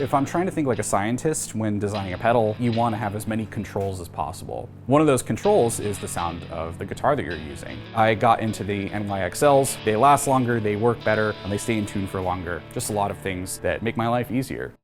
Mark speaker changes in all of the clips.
Speaker 1: If I'm trying to think like a scientist when designing a pedal, you want to have as many controls as possible. One of those controls is the sound of the guitar that you're using. I got into the NYXLs. They last longer, they work better, and they stay in tune for longer. Just a lot of things that make my life easier.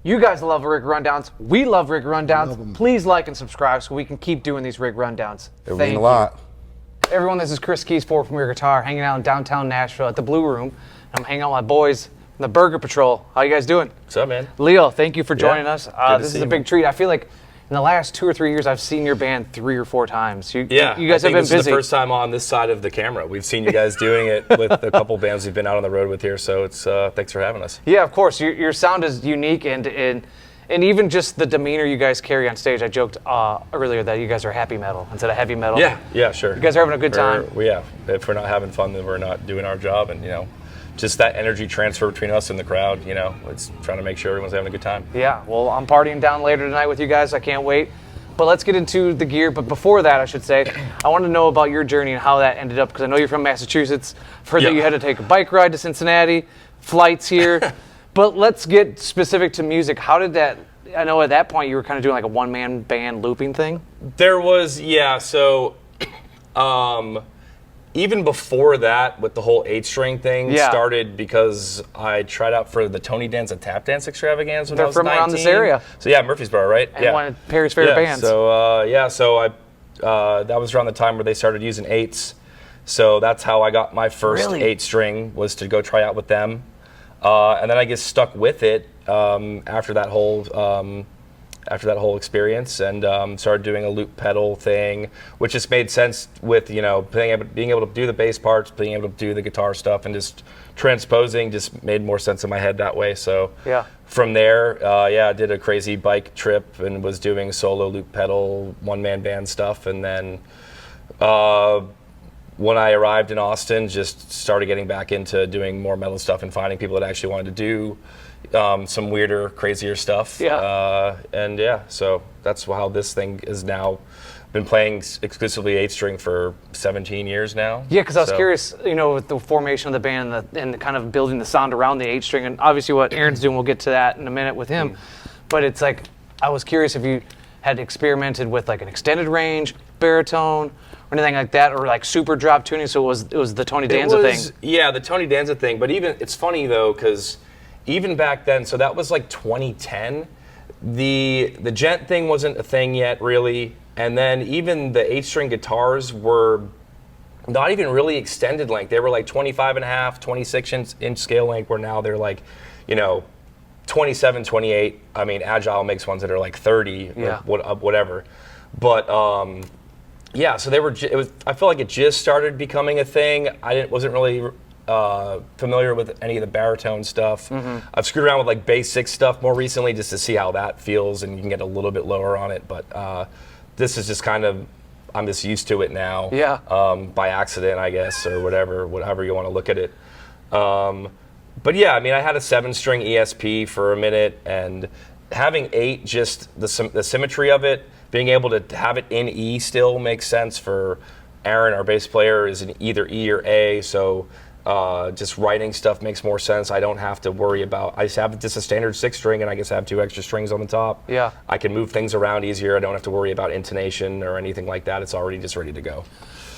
Speaker 2: You guys love rig rundowns. We love rig rundowns. Please like and subscribe so we can keep doing these rig rundowns.
Speaker 3: It means a lot.
Speaker 2: Everyone, this is Chris Kies, Forthcoming Guitar, hanging out in downtown Nashville at the Blue Room. I'm hanging out with my boys from the Burger Patrol. How you guys doing?
Speaker 4: What's up, man?
Speaker 2: Leo, thank you for joining us. This is a big
Speaker 4: you.
Speaker 2: treat. I feel like in the last 2 or 3 years, I've seen your band 3 or 4 times. You guys
Speaker 4: I
Speaker 2: have
Speaker 4: think
Speaker 2: been
Speaker 4: this
Speaker 2: busy.
Speaker 4: is the first time on this side of the camera. We've seen you guys doing it with a couple bands we've been out on the road with here, so it's thanks for having us.
Speaker 2: Yeah, of course. Your sound is unique, and even just the demeanor you guys carry on stage. I joked earlier that you guys are happy metal instead of heavy metal.
Speaker 4: Yeah, sure.
Speaker 2: You guys are having a good time.
Speaker 4: If we're not having fun, then we're not doing our job, and just that energy transfer between us and the crowd. It's trying to make sure everyone's having a good time.
Speaker 2: Yeah, well, I'm partying down later tonight with you guys. I can't wait. But let's get into the gear. But before that, I should say, I want to know about your journey and how that ended up, because I know you're from Massachusetts. I've heard that you had to take a bike ride to Cincinnati, flights here. But let's get specific to music. How did that, I know at that point you were kind of doing like a one-man band looping thing?
Speaker 4: There was, so even before that, with the whole 8-string thing, started because I tried out for the Tony Danza Tap Dance Extravaganza when I was 19.
Speaker 2: They're from around this area.
Speaker 4: So yeah, Murfreesboro, right?
Speaker 2: And one of Perry's favorite bands.
Speaker 4: So I that was around the time where they started using 8s. So that's how I got my first 8-string, was to go try out with them. And then I just stuck with it after that whole experience, and started doing a loop pedal thing, which just made sense with being able to do the bass parts, being able to do the guitar stuff, and just transposing just made more sense in my head that way. So from there, I did a crazy bike trip and was doing solo loop pedal, one-man band stuff, and then when I arrived in Austin, just started getting back into doing more metal stuff and finding people that actually wanted to do some weirder, crazier stuff. So that's how this thing is now. Been playing exclusively 8-string for 17 years now. Yeah,
Speaker 2: because I was curious, with the formation of the band and the kind of building the sound around the 8-string, and obviously what Aaron's doing, we'll get to that in a minute with him. But it's like, I was curious if you had experimented with like an extended range, baritone, or anything like that, or like super drop tuning. So it was the Tony Danza thing.
Speaker 4: Yeah, the Tony Danza thing. But even it's funny though, because even back then, so that was like 2010. The gent thing wasn't a thing yet, really. And then even the 8-string guitars were not even really extended length. They were like 25.5, 26-inch scale length, where now they're like, 27, 28. I mean, Agile makes ones that are like 30, or whatever. But so they were. I feel like it just started becoming a thing. Wasn't really familiar with any of the baritone stuff. I've screwed around with like bass 6 stuff more recently, just to see how that feels, and you can get a little bit lower on it. But this is just kind of, I'm just used to it now. By accident, I guess, or whatever you want to look at it. but yeah, I mean, I had a 7-string ESP for a minute, and having 8, just the symmetry of it, being able to have it in E still makes sense for Aaron, our bass player, is in either E or A, so just writing stuff makes more sense. I don't have to worry about, I just have just a standard 6-string, and I just have 2 extra strings on the top.
Speaker 2: Yeah.
Speaker 4: I can move things around easier. I don't have to worry about intonation or anything like that. It's already just ready to go.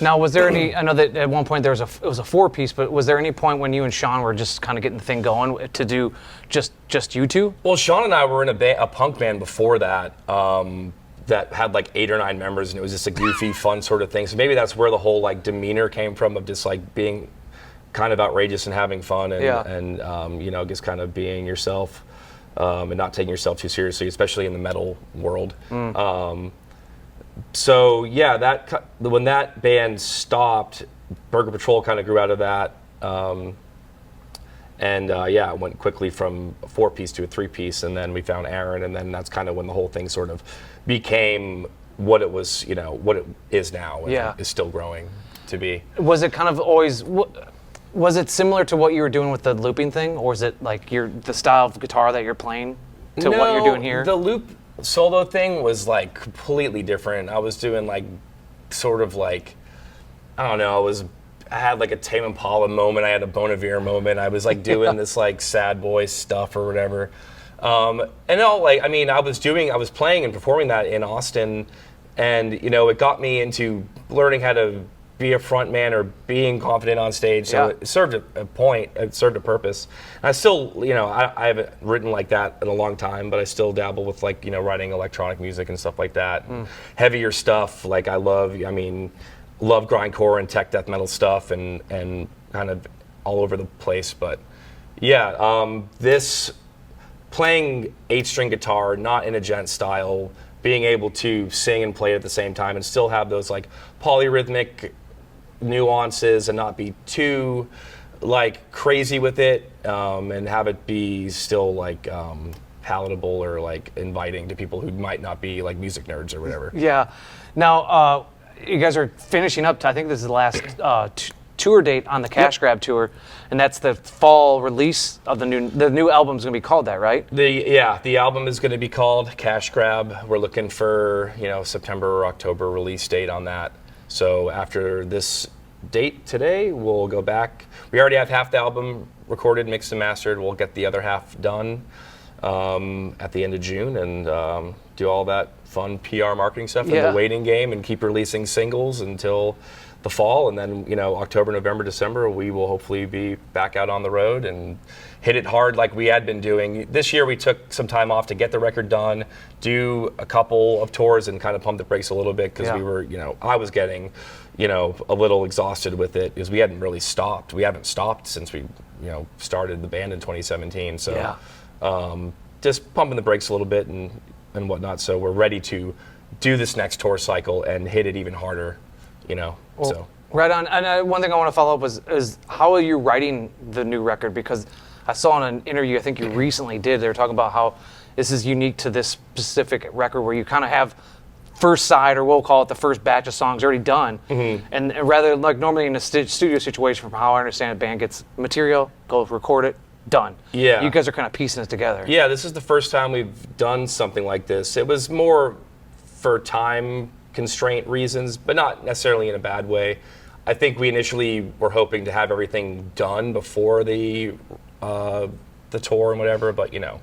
Speaker 2: Now, was there any, I know that at one point it was a 4-piece, but was there any point when you and Sean were just kind of getting the thing going to do just you two?
Speaker 4: Well, Sean and I were in a punk band before that, that had like 8 or 9 members, and it was just a goofy, fun sort of thing. So maybe that's where the whole like demeanor came from, of just like being kind of outrageous and having fun, and you know, just kind of being yourself, and not taking yourself too seriously, especially in the metal world. So yeah, when that band stopped, Burger Patrol kind of grew out of that, and yeah, it went quickly from a 4-piece to a 3-piece, and then we found Aaron, and then that's kind of when the whole thing sort of became what it was, you know, what it is now, and is still growing to be. Was
Speaker 2: it kind of always? Was it similar to what you were doing with the looping thing, or is it like the style of guitar that you're playing to what you're doing here?
Speaker 4: The loop solo thing was like completely different. I was doing like sort of like, I don't know, I had like a Tame Impala moment, I had a Bon Iver moment, I was like doing this like sad boy stuff or whatever. And all like, I mean, I was playing and performing that in Austin, and you know, it got me into learning how to be a front man or being confident on stage. So it served a point, it served a purpose. And I still, you know, I haven't written like that in a long time, but I still dabble with like, you know, writing electronic music and stuff like that. Heavier stuff, like love grindcore and tech death metal stuff, and kind of all over the place. But yeah, this playing 8-string guitar, not in a gent style, being able to sing and play at the same time and still have those like polyrhythmic nuances and not be too like crazy with it, and have it be still like palatable or like inviting to people who might not be like music nerds or whatever.
Speaker 2: Yeah. Now, you guys are finishing up, I think this is the last tour date on the Cash Grab tour, and that's the fall release of the new album's gonna be called that, right?
Speaker 4: The album is gonna be called Cash Grab. We're looking for, you know, September or October release date on that. So after this date today, we'll go back. We already have half the album recorded, mixed and mastered. We'll get the other half done at the end of June, and do all that fun PR marketing stuff in the waiting game, and keep releasing singles until the fall, and then, you know, October, November, December, we will hopefully be back out on the road and hit it hard like we had been doing. This year we took some time off to get the record done, do a couple of tours, and kind of pump the brakes a little bit, because we were, you know, I was getting, you know, a little exhausted with it, because we hadn't really stopped. We haven't stopped since we, you know, started the band in 2017. So just pumping the brakes a little bit and whatnot. So we're ready to do this next tour cycle and hit it even harder, you know.
Speaker 2: Well,
Speaker 4: so
Speaker 2: right on. And one thing I want to follow up is how are you writing the new record? Because I saw in an interview I think you recently did, they were talking about how this is unique to this specific record, where you kind of have first side, or we'll call it the first batch of songs already done, and rather like normally in a studio situation, from how I understand it, band gets material, go record it, done. Yeah, you guys are kind of piecing it together.
Speaker 4: Yeah, this is the first time we've done something like this. It was more for time constraint reasons, but not necessarily in a bad way. I think we initially were hoping to have everything done before the tour and whatever, but you know,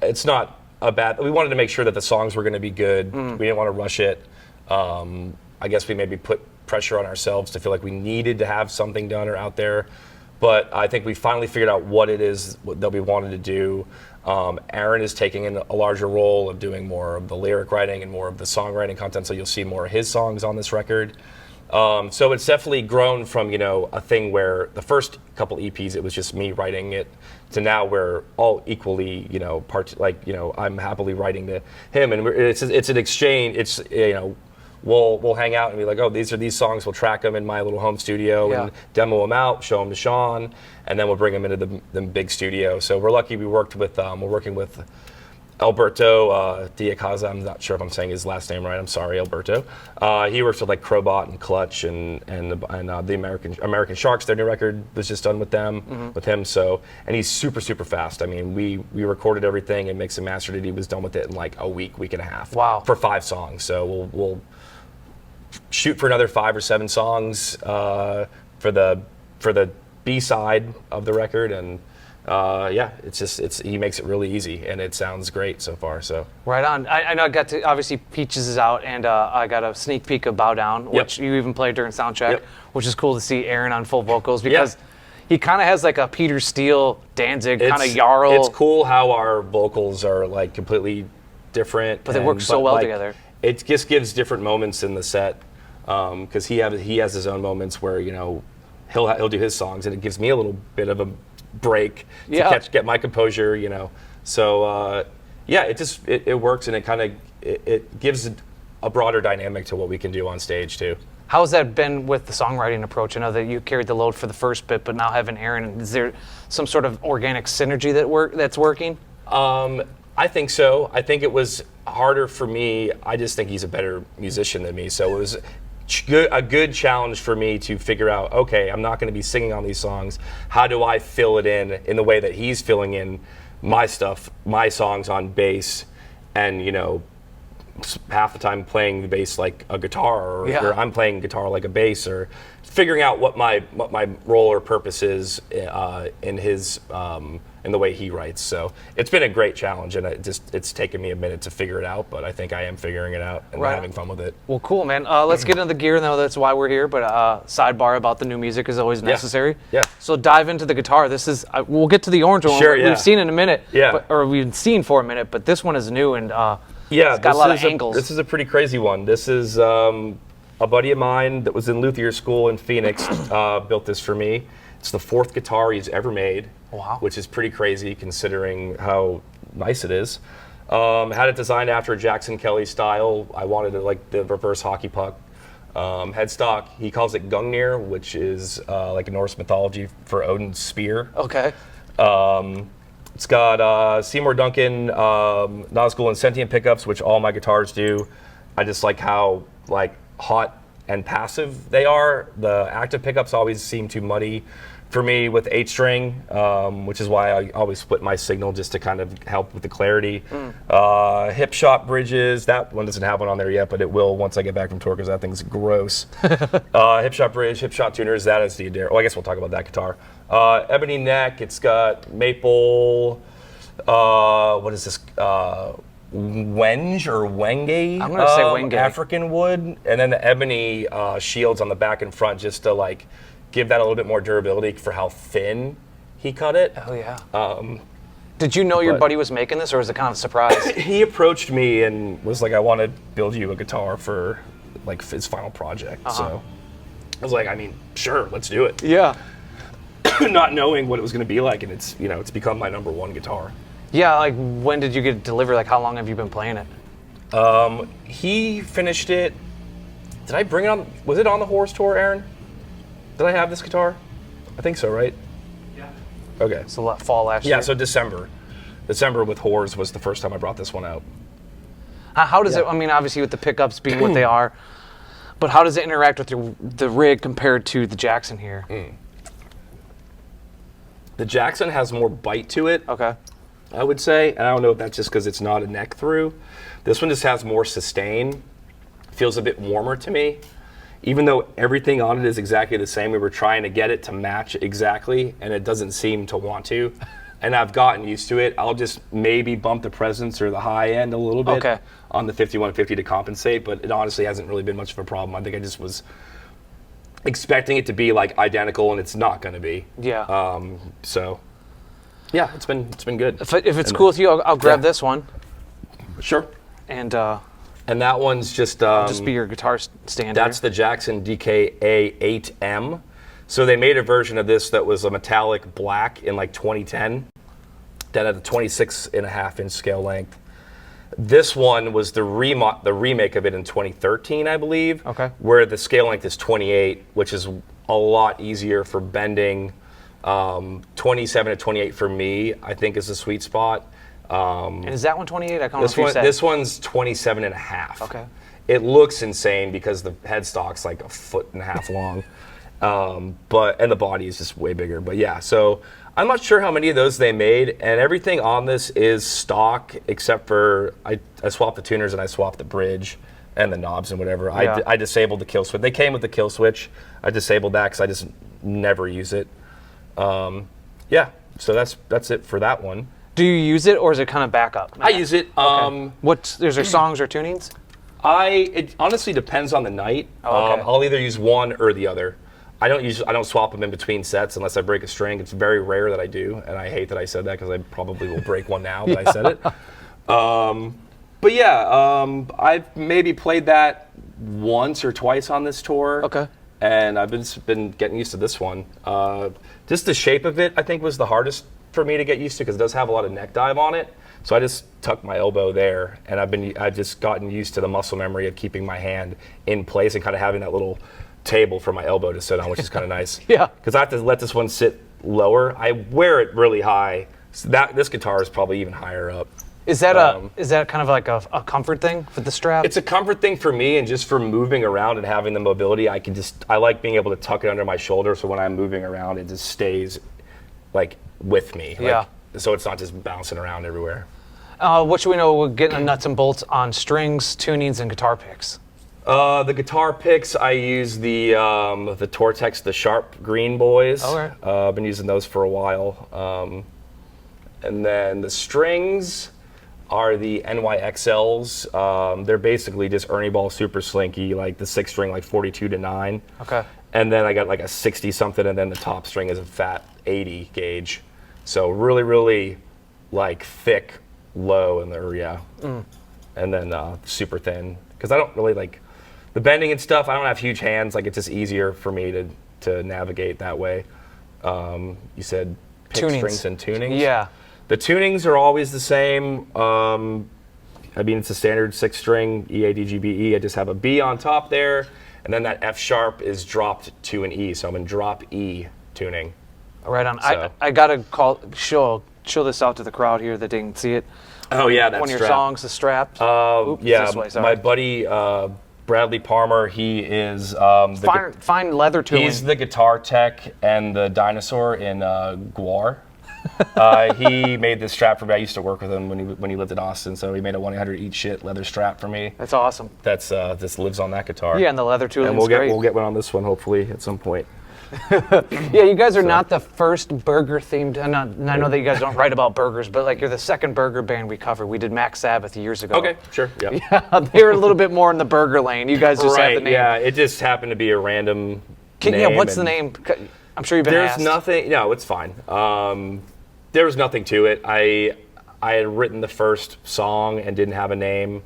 Speaker 4: it's not a bad. We wanted to make sure that the songs were going to be good. We didn't want to rush it. I guess we maybe put pressure on ourselves to feel like we needed to have something done or out there, but I think we finally figured out what it is that we wanted to do. Aaron is taking in a larger role of doing more of the lyric writing and more of the songwriting content, so you'll see more of his songs on this record. So it's definitely grown from, you know, a thing where the first couple EPs it was just me writing it, to now we're all equally, you know, like, you know, I'm happily writing to him, and it's an exchange. It's, you know, we'll hang out and be like, oh, these are these songs. We'll track them in my little home studio and demo them out, show them to Sean, and then we'll bring them into the big studio. So we're lucky we're working with Alberto Diacaza, I'm not sure if I'm saying his last name right. I'm sorry, Alberto. He works with like Crowbot and Clutch and the American Sharks. Their new record was just done with them, with him. So, and he's super fast. I mean, we recorded everything and mixed and mastered it. He was done with it in like a week and a half.
Speaker 2: Wow.
Speaker 4: For 5 songs. So we'll shoot for another 5 or 7 songs for the B side of the record, and he makes it really easy, and it sounds great so far. So
Speaker 2: right on. I know I got to, obviously Peaches is out, and I got a sneak peek of Bow Down, which you even played during soundcheck, which is cool to see Aaron on full vocals, because he kind of has like a Peter Steele, Danzig, kind of Jarl.
Speaker 4: It's cool how our vocals are like completely different,
Speaker 2: but they work so well together.
Speaker 4: It just gives different moments in the set, because he has his own moments where, you know, he'll do his songs, and it gives me a little bit of a break to get my composure, you know. So it works, and it gives a broader dynamic to what we can do on stage too.
Speaker 2: How has that been with the songwriting approach? I know that you carried the load for the first bit, but now having Aaron, is there some sort of organic synergy that's working?
Speaker 4: I think so. I think it was harder for me. I just think he's a better musician than me, so it was a good challenge for me to figure out, okay, I'm not going to be singing on these songs. How do I fill it in the way that he's filling in my stuff, my songs on bass, and, you know, half the time playing the bass like a guitar, or I'm playing guitar like a bass, or figuring out what my role or purpose is in his in the way he writes. So it's been a great challenge, and it's taken me a minute to figure it out, but I think I am figuring it out and having fun with it.
Speaker 2: Well, cool, man. Let's get into the gear, though. That's why we're here, but sidebar about the new music is always necessary.
Speaker 4: Yeah.
Speaker 2: So dive into the guitar. This is, we'll get to the orange one.
Speaker 4: Sure,
Speaker 2: We've seen in a minute,
Speaker 4: Yeah.
Speaker 2: or we've seen for a minute, but this one is new, and it's got a lot of angles.
Speaker 4: This is a pretty crazy one. This is a buddy of mine that was in luthier school in Phoenix built this for me. It's the 4th guitar he's ever made.
Speaker 2: Wow.
Speaker 4: Which is pretty crazy considering how nice it is. Had it designed after a Jackson Kelly style. I wanted it like the reverse hockey puck headstock. He calls it Gungnir, which is like a Norse mythology for Odin's spear.
Speaker 2: Okay.
Speaker 4: It's got Seymour Duncan, Nazgul, and Sentient pickups, which all my guitars do. I just like how hot and passive they are. The active pickups always seem too muddy for me with 8-string, which is why I always split my signal just to kind of help with the clarity. Hip shot bridges, that one doesn't have one on there yet, but it will once I get back from tour, because that thing's gross. Hip shot bridge, hip shot tuners, that is the Adair. Oh, I guess we'll talk about that guitar. Ebony neck, it's got maple, what is this? Wenge or Wenge?
Speaker 2: I'm gonna say Wenge.
Speaker 4: African wood, and then the ebony shields on the back and front, just to give that a little bit more durability for how thin he cut it.
Speaker 2: Oh yeah. Did you know your buddy was making this, or was it kind of a surprise?
Speaker 4: He approached me and was like, "I want to build you a guitar for his final project." So I was like, "I mean, sure, let's do it."
Speaker 2: Yeah.
Speaker 4: Not knowing what it was going to be like, and it's become my #1 guitar.
Speaker 2: Yeah, when did you get it delivered? How long have you been playing it?
Speaker 4: He finished it. Did I bring it on? Was it on the Horse tour, Aaron? Did I have this guitar? I think so, right?
Speaker 2: Yeah.
Speaker 4: Okay.
Speaker 2: So fall last year?
Speaker 4: Yeah, so December. December with Whores was the first time I brought this one out.
Speaker 2: How does it, I mean, obviously with the pickups being what they are, but how does it interact with the rig compared to the Jackson here?
Speaker 4: The Jackson has more bite to it.
Speaker 2: Okay.
Speaker 4: I would say, and I don't know if that's just because it's not a neck through. This one just has more sustain. Feels a bit warmer to me. Even though everything on it is exactly the same, we were trying to get it to match exactly, and it doesn't seem to want to. And I've gotten used to it. I'll just maybe bump the presence or the high end a little bit on the 5150 to compensate, but it honestly hasn't really been much of a problem. I think I just was expecting it to be identical, and it's not going to be.
Speaker 2: Yeah.
Speaker 4: So, yeah, it's been good.
Speaker 2: If it's cool with you, I'll grab this one.
Speaker 4: Sure.
Speaker 2: And
Speaker 4: that one's just
Speaker 2: just be your guitar stand.
Speaker 4: That's the Jackson DKA 8M. So they made a version of this that was a metallic black in 2010 that had a 26.5-inch scale length. This one was the remake of it in 2013, I believe.
Speaker 2: Okay.
Speaker 4: Where the scale length is 28, which is a lot easier for bending. 27 to 28 for me, I think, is the sweet spot.
Speaker 2: And is that one 28? I can't remember.
Speaker 4: This one's 27 and a half.
Speaker 2: Okay.
Speaker 4: It looks insane because the headstock's like 1.5 feet long, and the body is just way bigger. But yeah, so I'm not sure how many of those they made, and everything on this is stock except for I swapped the tuners and I swapped the bridge and the knobs and whatever.
Speaker 2: Yeah.
Speaker 4: I disabled the kill switch. They came with the kill switch. I disabled that because I just never use it. Yeah, so that's it for that one.
Speaker 2: Do you use it, or is it kind of backup?
Speaker 4: I use it.
Speaker 2: Okay. Is there songs or tunings?
Speaker 4: It honestly depends on the night.
Speaker 2: Oh, okay.
Speaker 4: I'll either use one or the other. I don't swap them in between sets unless I break a string. It's very rare that I do, and I hate that I said that because I probably will break one now that I said it. But yeah, I've maybe played that once or twice on this tour.
Speaker 2: Okay.
Speaker 4: And I've been getting used to this one. Just the shape of it, I think, was the hardest for me to get used to because it does have a lot of neck dive on it. So I just tucked my elbow there, and I've just gotten used to the muscle memory of keeping my hand in place and kind of having that little table for my elbow to sit on, which is kind of nice.
Speaker 2: Yeah.
Speaker 4: Because I have to let this one sit lower. I wear it really high. So this guitar is probably even higher up.
Speaker 2: Is that kind of like a comfort thing for the strap?
Speaker 4: It's a comfort thing for me, and just for moving around and having the mobility, I like being able to tuck it under my shoulder, so when I'm moving around, it just stays like with me.
Speaker 2: Yeah.
Speaker 4: So it's not just bouncing around everywhere.
Speaker 2: What should we know? We're getting the nuts and bolts on strings, tunings, and guitar picks.
Speaker 4: The guitar picks, I use the Tortex, the Sharp Green Boys.
Speaker 2: Okay.
Speaker 4: I've been using those for a while. And then the strings are the NYXLs. They're basically just Ernie Ball Super Slinky, like the 6 string, like 42-9.
Speaker 2: Okay.
Speaker 4: And then I got like a 60 something, and then the top string is a fat 80 gauge. So really, really like thick, low, and and then super thin. Because I don't really like the bending and stuff. I don't have huge hands. Like, it's just easier for me to navigate that way. You said pick
Speaker 2: Tunings.
Speaker 4: strings and tunings.
Speaker 2: Yeah.
Speaker 4: The tunings are always the same. I mean, it's a standard 6-string E, A, D, G, B, E. I just have a B on top there, and then that F sharp is dropped to an E, so I'm in drop E tuning.
Speaker 2: Right on.
Speaker 4: So.
Speaker 2: I gotta show this out to the crowd here that didn't see it.
Speaker 4: Oh yeah, that's
Speaker 2: one of your songs, the strap.
Speaker 4: Yeah,
Speaker 2: this way, sorry.
Speaker 4: my buddy Bradley Palmer. He is
Speaker 2: fine leather tooling.
Speaker 4: He's the guitar tech and the dinosaur in Guar. He made this strap for me. I used to work with him when he lived in Austin, so he made a 1-800-eat-shit leather strap for me.
Speaker 2: That's awesome.
Speaker 4: That's this lives on that guitar.
Speaker 2: Yeah, and the leather tooling.
Speaker 4: And we'll get one on this one hopefully at some point.
Speaker 2: Yeah, you guys are not the first burger themed. And I know that you guys don't write about burgers, but like you're the second burger band we covered. We did Mac Sabbath years ago.
Speaker 4: Okay, sure. Yeah.
Speaker 2: Yeah, they were a little bit more in the burger lane. You guys just have the name.
Speaker 4: Yeah, it just happened to be a random name.
Speaker 2: Yeah, what's the name? I'm sure you've been asked.
Speaker 4: There's nothing. No, it's fine. There was nothing to it. I had written the first song and didn't have a name,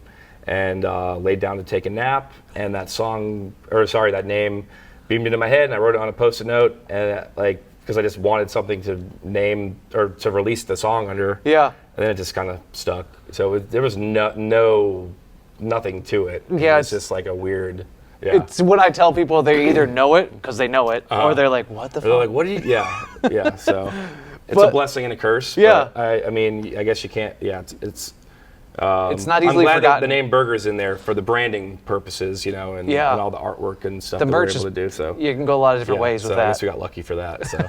Speaker 4: and laid down to take a nap, and that name beamed into my head, and I wrote it on a Post-it note, and because I just wanted something to name or to release the song under.
Speaker 2: Yeah.
Speaker 4: And then it just kind of stuck. So there was nothing to it.
Speaker 2: Yeah,
Speaker 4: It's just like a weird. Yeah.
Speaker 2: It's when I tell people they either know it because they know it, or they're like, "What the fuck?"
Speaker 4: They're like, "What do you?" Yeah, yeah. So it's a blessing and a curse.
Speaker 2: Yeah.
Speaker 4: But I mean, I guess you can't. Yeah, it's
Speaker 2: not easily
Speaker 4: I'm glad
Speaker 2: forgotten.
Speaker 4: that the name Burger's in there for the branding purposes, and all the artwork and stuff
Speaker 2: The
Speaker 4: that
Speaker 2: merch
Speaker 4: we're able to do. So
Speaker 2: you can go a lot of different ways with
Speaker 4: so
Speaker 2: that.
Speaker 4: I guess we got lucky for that. So.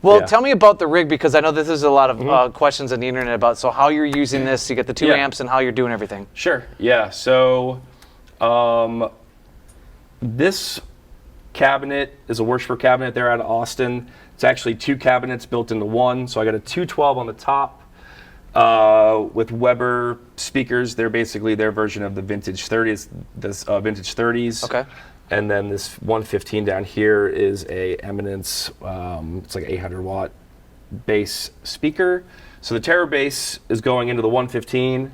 Speaker 2: Well,
Speaker 4: Yeah.
Speaker 2: tell me about the rig, because I know this is a lot of questions on the internet about how you're using this. You get the 2 amps and how you're doing everything.
Speaker 4: Sure. Yeah. So, this cabinet is a worshiper cabinet there out of Austin. It's actually 2 cabinets built into one. So I got a 212 on the top with Weber speakers. They're basically their version of the vintage 30s. Vintage 30s.
Speaker 2: Okay.
Speaker 4: And then this 115 down here is a Eminence. It's like 800 watt bass speaker. So the Terror bass is going into the 115,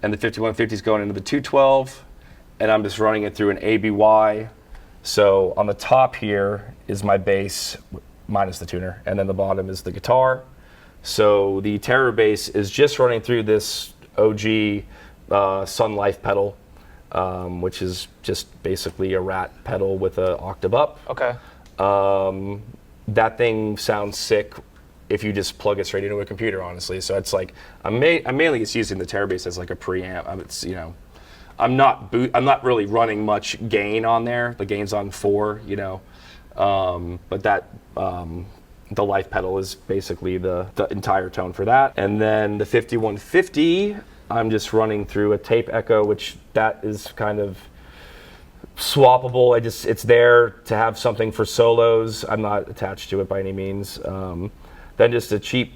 Speaker 4: and the 5150 is going into the 212, and I'm just running it through an ABY. So on the top here is my bass minus the tuner, and then the bottom is the guitar. So the Terror bass is just running through this OG Sun Life pedal, which is just basically a Rat pedal with an octave up.
Speaker 2: Okay.
Speaker 4: That thing sounds sick if you just plug it straight into a computer, honestly. So it's like I'm mainly just using the Terabase as like a preamp. It's I'm not really running much gain on there. The gain's on 4, but that the life pedal is basically the entire tone for that. And then the 5150, I'm just running through a tape echo, which that is kind of swappable. It's there to have something for solos. I'm not attached to it by any means. Then just a cheap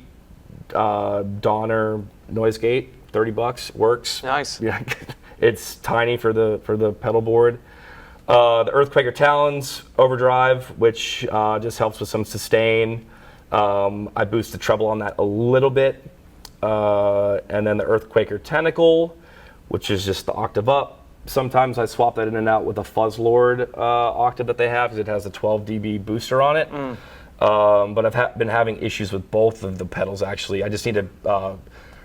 Speaker 4: Donner noise gate, $30 works.
Speaker 2: Nice.
Speaker 4: Yeah, it's tiny for the pedal board. The Earthquaker Talons overdrive, which just helps with some sustain. I boost the treble on that a little bit. And then the Earthquaker Tentacle, which is just the octave up. Sometimes I swap that in and out with a Fuzzlord octave that they have because it has a 12 dB booster on it. But I've been having issues with both of the pedals, actually. I just need to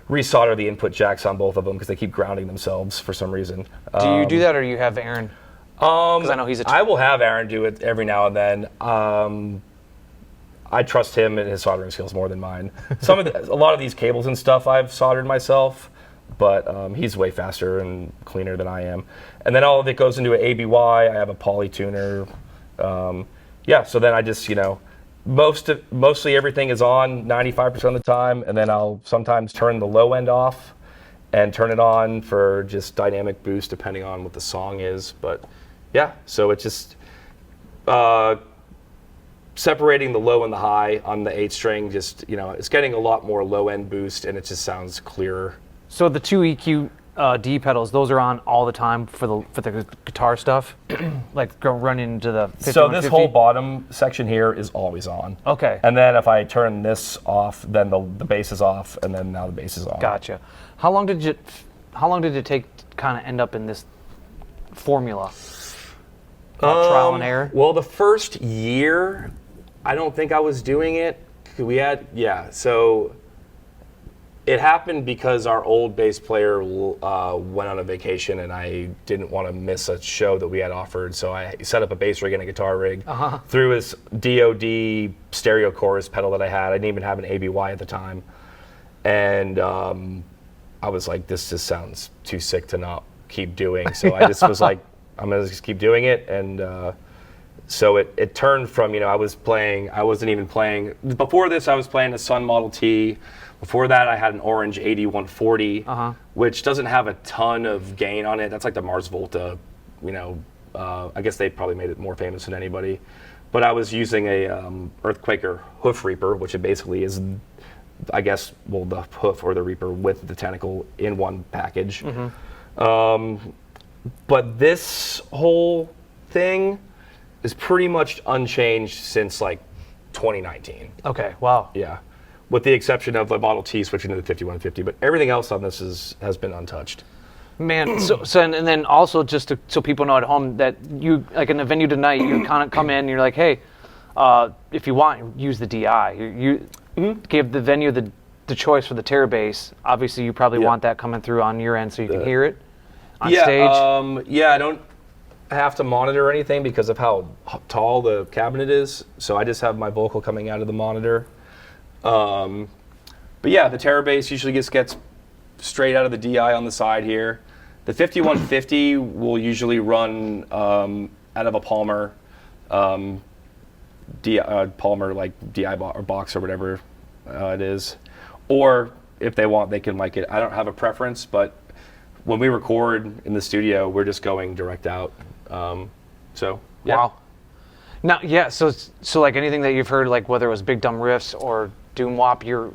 Speaker 4: resolder the input jacks on both of them because they keep grounding themselves for some reason.
Speaker 2: Do you do that, or you have Aaron? Because I know he's
Speaker 4: I will have Aaron do it every now and then. I trust him and his soldering skills more than mine. A lot of these cables and stuff I've soldered myself, but he's way faster and cleaner than I am. And then all of it goes into an ABY. I have a poly tuner. So then I just, mostly everything is on 95% of the time, and then I'll sometimes turn the low end off and turn it on for just dynamic boost depending on what the song is. But yeah, so it's just separating the low and the high on the 8-string, just, it's getting a lot more low end boost and it just sounds clearer.
Speaker 2: So the 2 EQ D pedals, those are on all the time for the guitar stuff? Like go run into the 5150?
Speaker 4: So this whole bottom section here is always on.
Speaker 2: Okay.
Speaker 4: And then if I turn this off, then the bass is off, and then now the bass is on.
Speaker 2: Gotcha. How long did it take to kind of end up in this formula? Trial and error?
Speaker 4: Well, the first year, I don't think I was doing it. So it happened because our old bass player went on a vacation, and I didn't want to miss a show that we had offered, so I set up a bass rig and a guitar rig through his DOD stereo chorus pedal that I had. I didn't even have an ABY at the time. And I was like, this just sounds too sick to not keep doing. So I just was like, I'm going to just keep doing it. And so it turned from, I wasn't even playing. Before this, I was playing a Sun Model T. Before that, I had an orange 8140, which doesn't have a ton of gain on it. That's like the Mars Volta, I guess they probably made it more famous than anybody. But I was using a Earthquaker Hoof Reaper, which it basically is, I guess, the hoof or the Reaper with the tentacle in one package. But this whole thing is pretty much unchanged since like 2019.
Speaker 2: Okay, wow.
Speaker 4: Yeah, with the exception of the Model T switching to the 5150, but everything else on this has been untouched.
Speaker 2: Man, so and then also just so people know at home that you, like in a venue tonight, you kind of come in and you're like, hey, if you want, use the DI. You give the venue the choice for the Terabase. Obviously, you probably want that coming through on your end so you can hear it on stage.
Speaker 4: I don't have to monitor anything because of how tall the cabinet is. So I just have my vocal coming out of the monitor. But yeah, the Terabase usually just gets straight out of the DI on the side here. The 5150 will usually run out of a Palmer, Palmer like DI box or whatever it is. Or if they want, they can mic it. I don't have a preference, but when we record in the studio, we're just going direct out. So yeah.
Speaker 2: Wow. Now, yeah. So like anything that you've heard, like whether it was Big Dumb Riffs or Doom Wop, your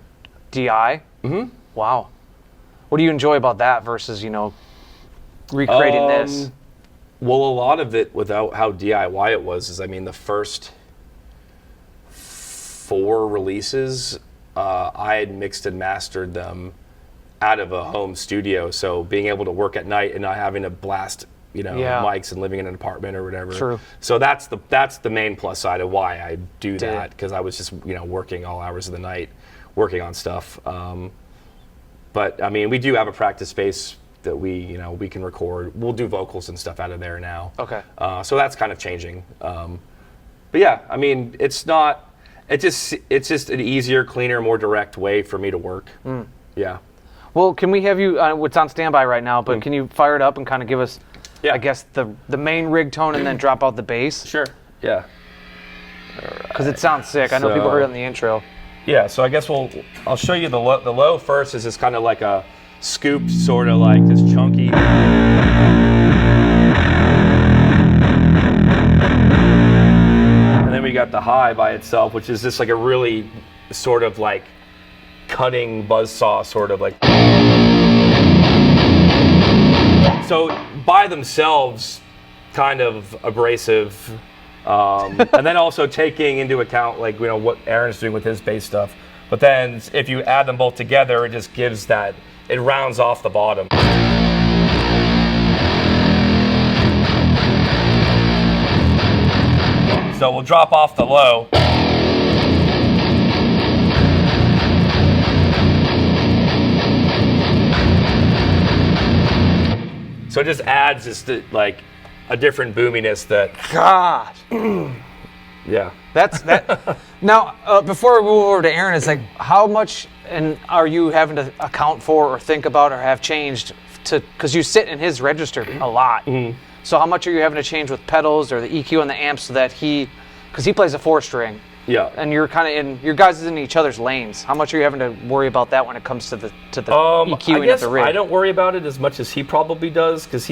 Speaker 2: DI. Wow. What do you enjoy about that versus recreating this?
Speaker 4: Well, a lot of it without how DIY it was is, the first 4 releases, I had mixed and mastered them out of a home studio. So being able to work at night and not having to blast, mics and living in an apartment or whatever.
Speaker 2: True.
Speaker 4: So that's the main plus side of why I do that, because I was just working all hours of the night, working on stuff. But we do have a practice space that we can record. We'll do vocals and stuff out of there now.
Speaker 2: Okay.
Speaker 4: So that's kind of changing. But yeah, it's not. It's just an easier, cleaner, more direct way for me to work. Yeah.
Speaker 2: Well, can we have you? It's on standby right now, but can you fire it up and kind of give us, I guess, the main rig tone and then drop out the bass?
Speaker 4: Sure. Yeah.
Speaker 2: Because it sounds sick. I know people heard it in the intro.
Speaker 4: Yeah. So I guess I'll show you the low. The low first is just kind of like a scooped, sort of like this chunky. And then we got the high by itself, which is just like a really sort of like cutting buzzsaw, sort of like. So by themselves, kind of abrasive, and then also taking into account like what Aaron's doing with his bass stuff. But then if you add them both together, it just gives that, it rounds off the bottom. So we'll drop off the low. So it just adds just like a different boominess that.
Speaker 2: God.
Speaker 4: Yeah.
Speaker 2: That's that. Now, before we move over to Aaron, it's like, how much are you having to account for or think about or have changed because you sit in his register a lot. So how much are you having to change with pedals or the EQ and the amps so that because he plays a 4-string.
Speaker 4: Yeah.
Speaker 2: And you're kind of your guys is in each other's lanes. How much are you having to worry about that when it comes to the EQing at the rig?
Speaker 4: I don't worry about it as much as he probably does because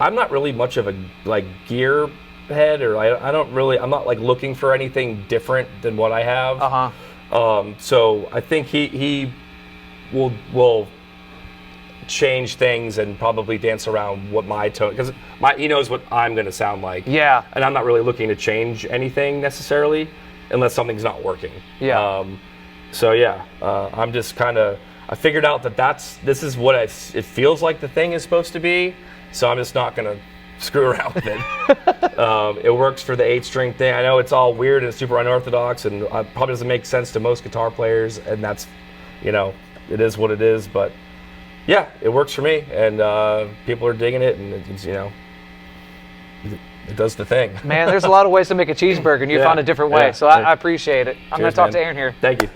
Speaker 4: I'm not really much of a like gear head, or I'm not like looking for anything different than what I have. So I think he will change things and probably dance around what my tone, because he knows what I'm going to sound like.
Speaker 2: Yeah. And
Speaker 4: I'm not really looking to change anything necessarily unless something's not working.
Speaker 2: Yeah.
Speaker 4: I'm just kind of, I figured out this is what it feels like the thing is supposed to be, so I'm just not going to screw around with it. It works for the 8-string thing. I know it's all weird and super unorthodox and probably doesn't make sense to most guitar players, and that's, it is what it is, but yeah, it works for me, and people are digging it, and it's, it does the thing.
Speaker 2: Man, there's a lot of ways to make a cheeseburger, and you found a different way, so I appreciate it. I'm going to talk to Aaron here.
Speaker 4: Thank you.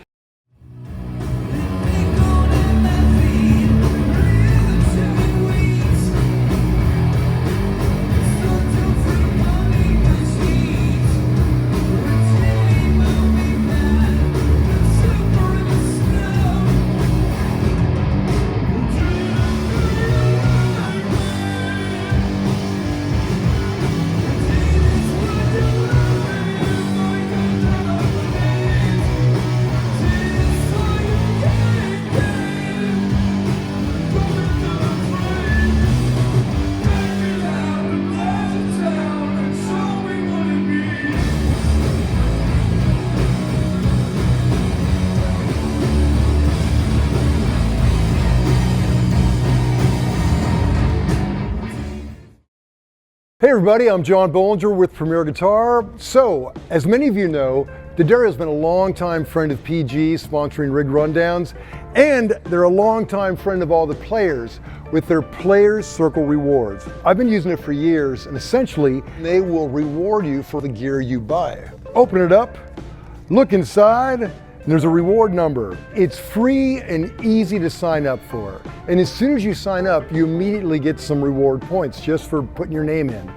Speaker 3: Hey everybody, I'm John Bollinger with Premier Guitar. So, as many of you know, D'Addario's been a longtime friend of PG, sponsoring Rig Rundowns, and they're a longtime friend of all the players with their Players Circle rewards. I've been using it for years, and essentially, they will reward you for the gear you buy. Open it up, look inside, and there's a reward number. It's free and easy to sign up for. And as soon as you sign up, you immediately get some reward points just for putting your name in.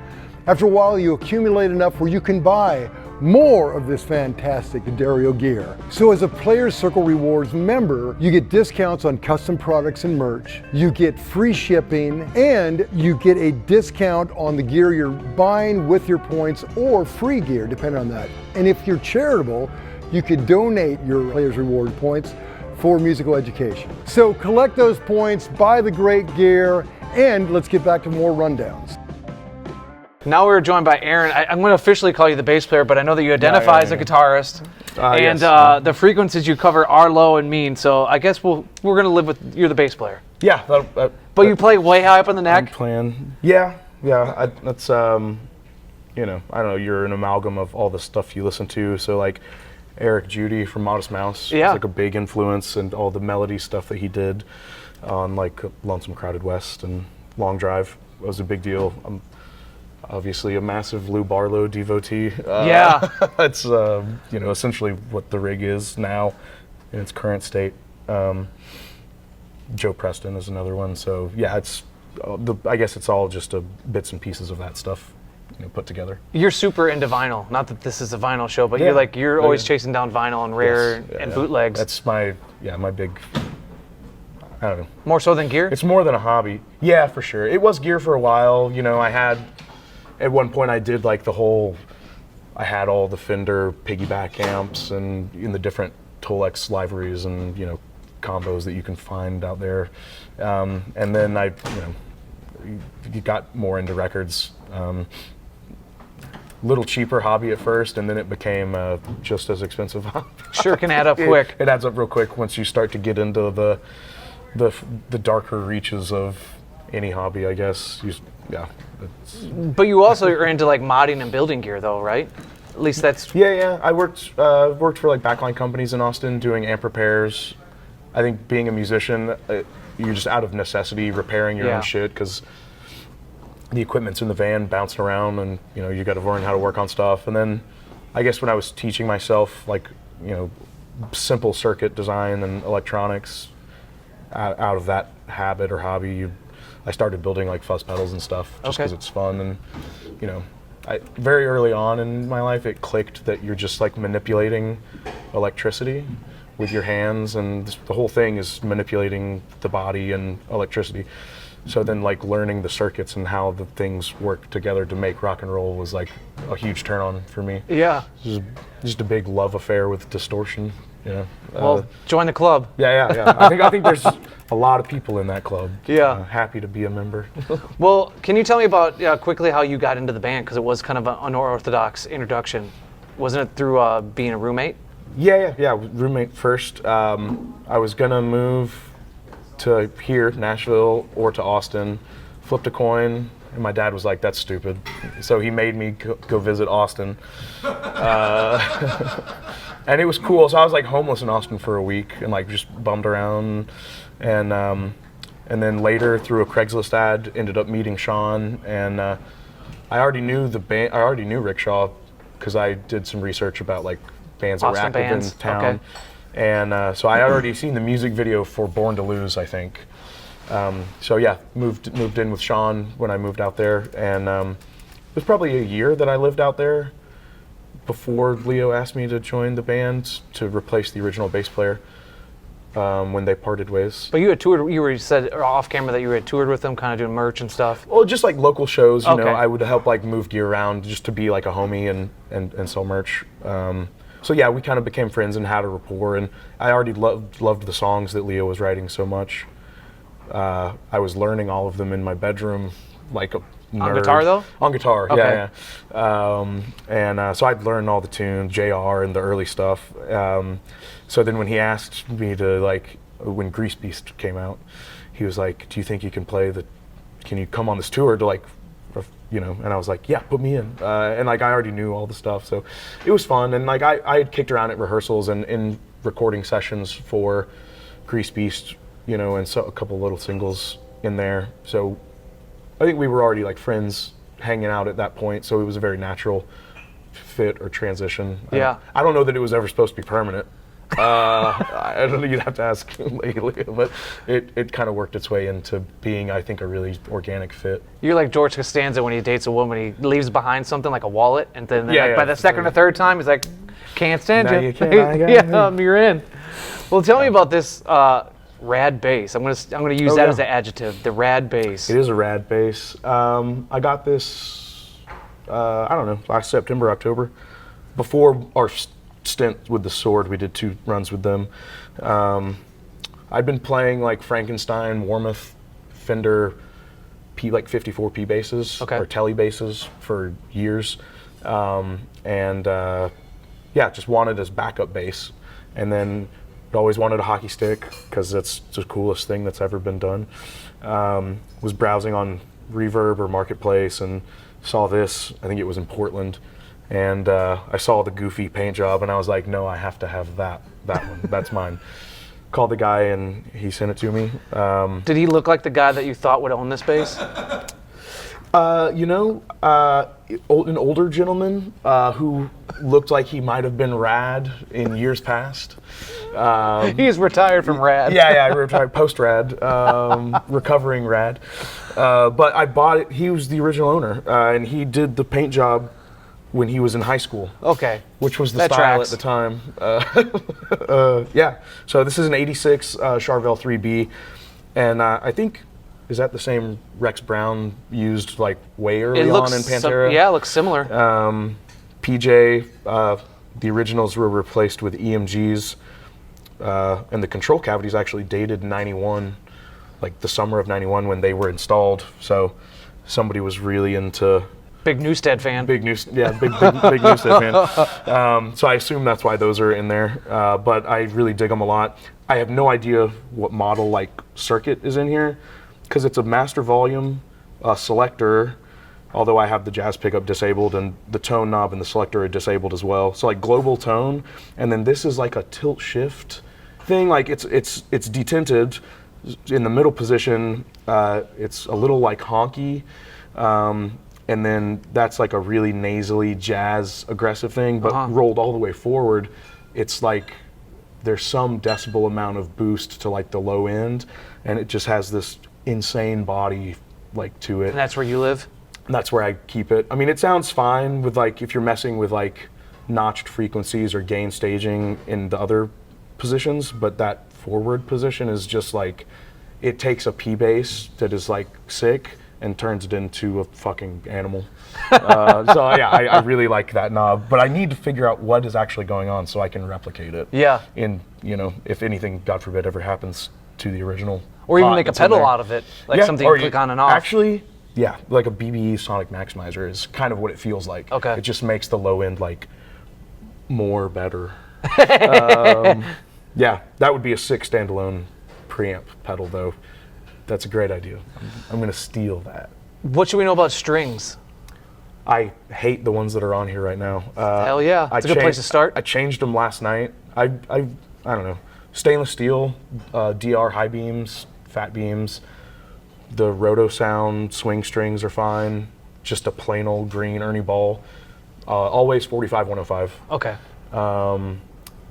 Speaker 3: After a while, you accumulate enough where you can buy more of this fantastic D'Addario gear. So as a Players Circle Rewards member, you get discounts on custom products and merch, you get free shipping, and you get a discount on the gear you're buying with your points, or free gear, depending on that. And if you're charitable, you could donate your Players Reward points for musical education. So collect those points, buy the great gear, and let's get back to more rundowns.
Speaker 2: Now we're joined by Aaron. I'm going to officially call you the bass player, but I know that you identify as a guitarist. And
Speaker 4: yes.
Speaker 2: The frequencies you cover are low and mean, so I guess we're going to live with you're the bass player.
Speaker 4: Yeah.
Speaker 2: But you play way high up on the neck?
Speaker 5: I'm playing. Yeah. That's, I don't know, you're an amalgam of all the stuff you listen to, so like Eric Judy from Modest Mouse is like a big influence, and all the melody stuff that he did on like Lonesome Crowded West and Long Drive was a big deal. obviously a massive Lou Barlow devotee.
Speaker 2: Yeah.
Speaker 5: It's essentially what the rig is now in its current state. Joe Preston is another one. So yeah, I guess it's all just bits and pieces of that stuff, put together.
Speaker 2: You're super into vinyl. Not that this is a vinyl show, but you're always chasing down vinyl and rare and bootlegs.
Speaker 5: That's my big. I don't know.
Speaker 2: More so than gear?
Speaker 5: It's more than a hobby. Yeah, for sure. It was gear for a while. I had, at one point I did like I had all the Fender piggyback amps and in the different Tolex libraries and, combos that you can find out there. And then I got more into records. Little cheaper hobby at first, and then it became just as expensive.
Speaker 2: Sure can add up quick.
Speaker 5: It adds up real quick once you start to get into the darker reaches of any hobby, I guess.
Speaker 2: But you also are into like modding and building gear, though, right? At least that's.
Speaker 5: Yeah. I worked for like backline companies in Austin doing amp repairs. I think being a musician, you're just out of necessity repairing your own shit because the equipment's in the van bouncing around, and you got to learn how to work on stuff. And then, I guess when I was teaching myself like simple circuit design and electronics, out of that habit or hobby, I started building like fuzz pedals and stuff just because it's fun. And very early on in my life, it clicked that you're just like manipulating electricity with your hands, and the whole thing is manipulating the body and electricity. So then like learning the circuits and how the things work together to make rock and roll was like a huge turn on for me.
Speaker 2: Yeah.
Speaker 5: Just a big love affair with distortion.
Speaker 2: Well, join the club.
Speaker 5: Yeah. I think there's a lot of people in that club.
Speaker 2: Yeah.
Speaker 5: Happy to be a member.
Speaker 2: Well, can you tell me about quickly how you got into the band? Because it was kind of an unorthodox introduction. Wasn't it through being a roommate?
Speaker 5: Yeah. Roommate first. I was gonna move to here, Nashville, or to Austin. Flipped a coin, and my dad was like, "That's stupid." So he made me go visit Austin. And it was cool. So I was like homeless in Austin for a week and like just bummed around. And then later through a Craigslist ad, ended up meeting Sean. And I already knew the band. I already knew Rickshaw because I did some research about like bands that were active in town.
Speaker 2: Okay.
Speaker 5: And so I had already seen the music video for Born to Lose, I think. So yeah, moved in with Sean when I moved out there. And it was probably a year that I lived out there before Leo asked me to join the band to replace the original bass player when they parted ways.
Speaker 2: But you had toured, you said off camera that you had toured with them, kind of doing merch and stuff.
Speaker 5: Well, just like local shows, you know, I would help like move gear around just to be like a homie and sell merch. So yeah, we kind of became friends and had a rapport, and I already loved the songs that Leo was writing so much. I was learning all of them in my bedroom, like a nerd.
Speaker 2: On guitar though?
Speaker 5: On guitar,
Speaker 2: okay.
Speaker 5: yeah. So I'd learn all the tunes, JR and the early stuff. So then when he asked me to when Grease Beast came out, he was like, "Do you think you can can you come on this tour to and I was like, yeah, put me in. And I already knew all the stuff, so it was fun. And I had kicked around at rehearsals and in recording sessions for Grease Beast, and so a couple little singles in there. So I think we were already friends hanging out at that point, so it was a very natural fit or transition.
Speaker 2: Yeah.
Speaker 5: I don't know that it was ever supposed to be permanent. I don't know, you'd have to ask lately, but it kind of worked its way into being, I think, a really organic fit.
Speaker 2: You're like George Costanza when he dates a woman, he leaves behind something like a wallet, and then by the second or third time, he's like, can't stand
Speaker 5: now
Speaker 2: you.
Speaker 5: can't,
Speaker 2: you're in. Well, tell me about this rad bass. I'm gonna use that as an adjective, the rad bass.
Speaker 5: It is a rad bass. I got this, I don't know, last September, October, before our stint with the Sword. We did 2 runs with them. I'd been playing Frankenstein, Warmoth, Fender, 54P basses or Tele basses for years, just wanted as backup bass, and then always wanted a hockey stick because that's the coolest thing that's ever been done. Was browsing on Reverb or Marketplace and saw this. I think it was in Portland. And I saw the goofy paint job, and I was like, no, I have to have that one. That's mine. Called the guy, and he sent it to me.
Speaker 2: Did he look like the guy that you thought would own this bass?
Speaker 5: An older gentleman who looked like he might have been rad in years past.
Speaker 2: He's retired from rad.
Speaker 5: Yeah, retired post-rad, recovering rad. But I bought it. He was the original owner, and he did the paint job when he was in high school.
Speaker 2: Okay.
Speaker 5: Which was the
Speaker 2: That
Speaker 5: style
Speaker 2: tracks.
Speaker 5: at the time. Yeah. So this is an '86 Charvel 3B, and I think. Is that the same Rex Brown used like way early on in Pantera?
Speaker 2: Yeah, it looks similar.
Speaker 5: PJ, the originals were replaced with EMGs, and the control cavities actually dated 91, like the summer of 91 when they were installed. So somebody was really into
Speaker 2: Big Newstead fan.
Speaker 5: big Newstead fan. So I assume that's why those are in there. But I really dig them a lot. I have no idea what model like circuit is in here, because it's a master volume selector, although I have the jazz pickup disabled and the tone knob and the selector are disabled as well. So like global tone, and then this is like a tilt shift thing. Like it's detinted in the middle position. It's a little like honky, and then that's like a really nasally jazz aggressive thing, but rolled all the way forward, it's like there's some decibel amount of boost to like the low end, and it just has this insane body like to it.
Speaker 2: And that's where you live?
Speaker 5: And that's where I keep it. I mean, it sounds fine with like if you're messing with like notched frequencies or gain staging in the other positions, but that forward position is just like, it takes a P bass that is like sick and turns it into a fucking animal. So yeah, I really like that knob, but I need to figure out what is actually going on so I can replicate it.
Speaker 2: Yeah.
Speaker 5: In, if anything, God forbid, ever happens to the original.
Speaker 2: Or even
Speaker 5: pot
Speaker 2: make a
Speaker 5: that's in
Speaker 2: pedal
Speaker 5: there.
Speaker 2: out of it, like something you click on and off.
Speaker 5: Actually, yeah, like a BBE Sonic Maximizer is kind of what it feels like.
Speaker 2: Okay.
Speaker 5: It just makes the low end like more better. Yeah, that would be a sick standalone preamp pedal though. That's a great idea. I'm gonna steal that.
Speaker 2: What should we know about strings?
Speaker 5: I hate the ones that are on here right now.
Speaker 2: Hell yeah, it's a good place to start.
Speaker 5: I changed them last night. I don't know. Stainless steel, DR high beams, fat beams. The Roto Sound swing strings are fine. Just a plain old green Ernie Ball. Always 45-105.
Speaker 2: Okay.